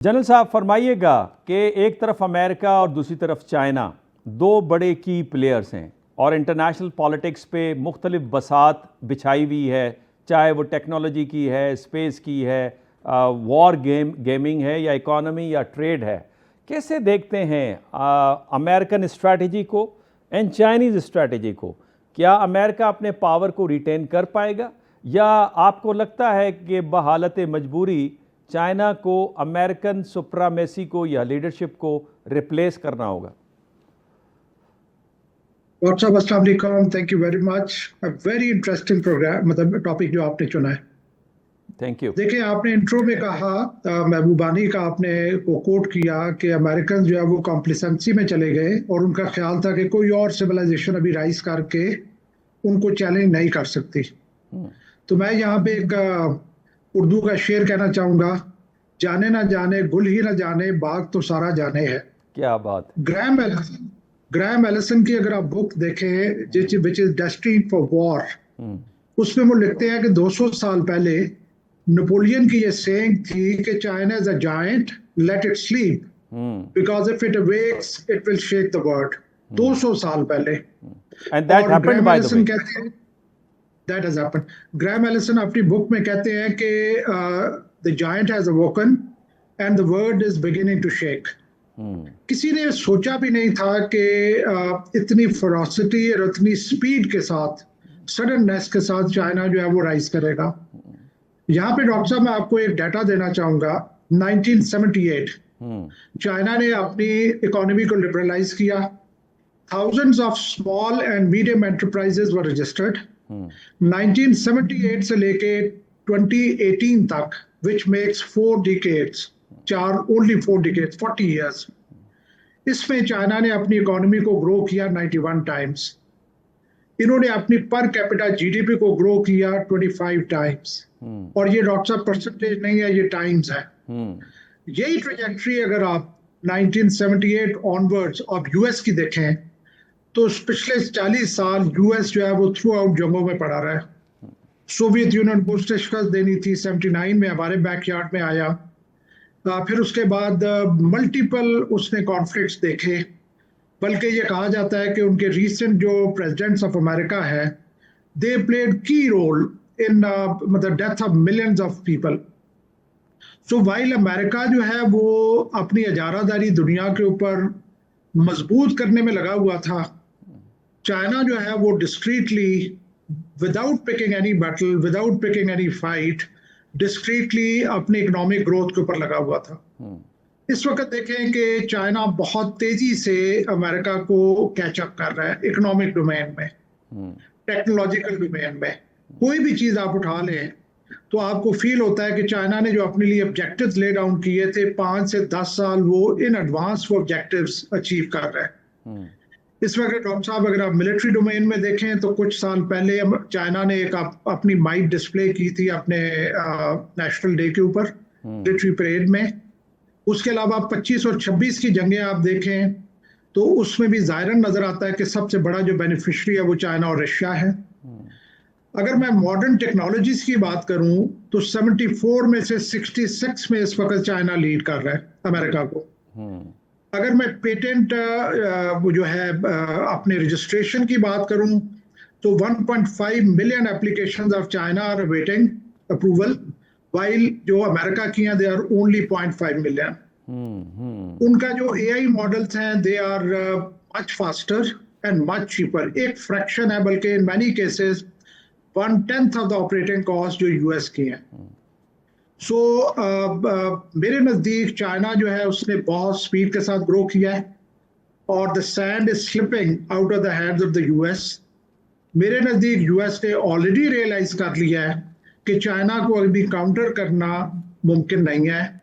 General साहब फरमाइएगा कि एक तरफ अमेरिका और दूसरी तरफ चाइना, दो बड़े की प्लेयर्स हैं और इंटरनेशनल पॉलिटिक्स पे मुख्तलिफ बसात बिछाई हुई है, चाहे वो टेक्नोलॉजी की है, स्पेस की है, वॉर गेमिंग है या इकॉनमी या ट्रेड है। कैसे देखते हैं अमेरिकन स्ट्रैटेजी को एंड चाइनीज़ स्ट्रैटेजी को? क्या अमेरिका अपने पावर को रिटेन कर पाएगा या आपको लगता है कि बहालत मजबूरी चाइना को अमेरिकन सुप्रीमेसी को या लीडरशिप को रिप्लेस करना होगा? डॉक्टर साहब अस्सलाम वालेकुम, thank you very much. A very interesting program, मतलब टॉपिक जो आपने चुना है। Thank you. देखिए, आपने इंट्रो में कहा, महबूबानी का आपने वो कोट किया कि अमेरिकन जो है वो कॉम्प्लिसेंसी में चले गए और उनका ख्याल था कि कोई और सिविलाइजेशन अभी राइज करके उनको चैलेंज नहीं कर सकती। तो मैं यहाँ पे एक उर्दू का शेर कहना चाहूंगा, जाने ना जाने गुल ही ना जाने बाग तो सारा जाने है। क्या बात है। ग्रैहम एलिसन की अगर आप बुक देखें which is destined for war, उसमें वो लिखते हैं कि 200 साल पहले नेपोलियन की ये सेइंग थी कि China is a giant, let it sleep because if it awakes it will shake the world. 200 साल पहले। And that happened by the way. कहते हैं that has happened. Graham Allison अपनी बुक में कहते हैं कि the giant has awoken and the world is beginning to shake. किसी ने सोचा भी नहीं था कि इतनी फेरोसिटी और इतनी स्पीड के साथ, सडननेस के साथ चाइना जो है वो राइज करेगा। यहाँ पे डॉक्टर साहब मैं आपको एक डाटा देना चाहूंगा। 1978 चाइना ने अपनी इकोनॉमी को लिबरलाइज किया। Thousands of small and medium enterprises were registered. 1978 से लेके 2018 तक, which makes 4 decades, only 4 decades, 40 years, इसमें चाइना ने अपनी इकोनॉमी को ग्रो किया 91 टाइम्स। इन्होंने अपनी पर कैपिटा जीडीपी को ग्रो किया 25 टाइम्स। और ये डॉक्टर साहब परसेंटेज नहीं है, ये टाइम्स है। यही ट्रेजेक्ट्री अगर आप 1978 ऑनवर्ड्स आप यूएस की देखें तो पिछले 40 साल यूएस जो है वो थ्रू आउट जंगों में पड़ा रहा है। सोवियत यूनियन को शिकस्त देनी थी, 79 में हमारे बैकयार्ड में आया। फिर उसके बाद मल्टीपल उसने कॉन्फ्लिक्ट्स देखे। बल्कि ये कहा जाता है कि उनके रीसेंट जो प्रेसिडेंट्स ऑफ अमेरिका है, दे प्लेड की रोल इन मतलब death of millions of people. So while America जो है वो अपनी इजारादारी दुनिया के ऊपर मजबूत करने में लगा हुआ था, चाइना जो है वो discreetly, without picking any battle, without picking any fight, discreetly अपनी इकोनॉमिक ग्रोथ के ऊपर लगा हुआ था। इस वक्त देखें कि चाइना बहुत तेजी से अमेरिका को कैचअप कर रहा है इकोनॉमिक डोमेन में, टेक्नोलॉजिकल डोमेन में। कोई भी चीज आप उठा लें तो आपको फील होता है कि चाइना ने जो अपने लिए ऑब्जेक्टिव्स ले डाउन किए थे 5 से 10 साल, वो इन एडवांस वो ऑब्जेक्टिव्स अचीव कर रहे हैं। इस वक्त डॉक्टर साहब अगर आप मिलिट्री डोमेन में देखें तो कुछ साल पहले चाइना ने एक अपनी माइट डिस्प्ले की थी अपने नेशनल डे के ऊपर, मिलिट्री परेड में। उसके अलावा 25 और 26 की जंगें आप देखें तो उसमें भी जाहिरन नजर आता है कि सबसे बड़ा जो बेनिफिशियरी है वो चाइना और रशिया है। अगर मैं मॉडर्न टेक्नोलॉजीज की बात करूं तो 74 में से 66 में इस वक्त चाइना लीड कर रहा है अमेरिका को। अगर मैं पेटेंट वो जो है अपने रजिस्ट्रेशन की बात करूं तो 1.5 million applications of China are awaiting approval, while जो अमेरिका की हैं दे आर ओनली 0.5 मिलियन। उनका जो एआई मॉडल्स हैं they are much faster and much cheaper. एक फ्रैक्शन है, बल्कि in many cases 1/10 of the operating cost जो यूएस की है। सो मेरे नज़दीक चाइना जो है उसने बहुत स्पीड के साथ ग्रो किया है और the sand is slipping out of the hands of the US. मेरे नज़दीक यूएस ने ऑलरेडी रियलाइज कर लिया है कि चाइना को अभी काउंटर करना मुमकिन नहीं है।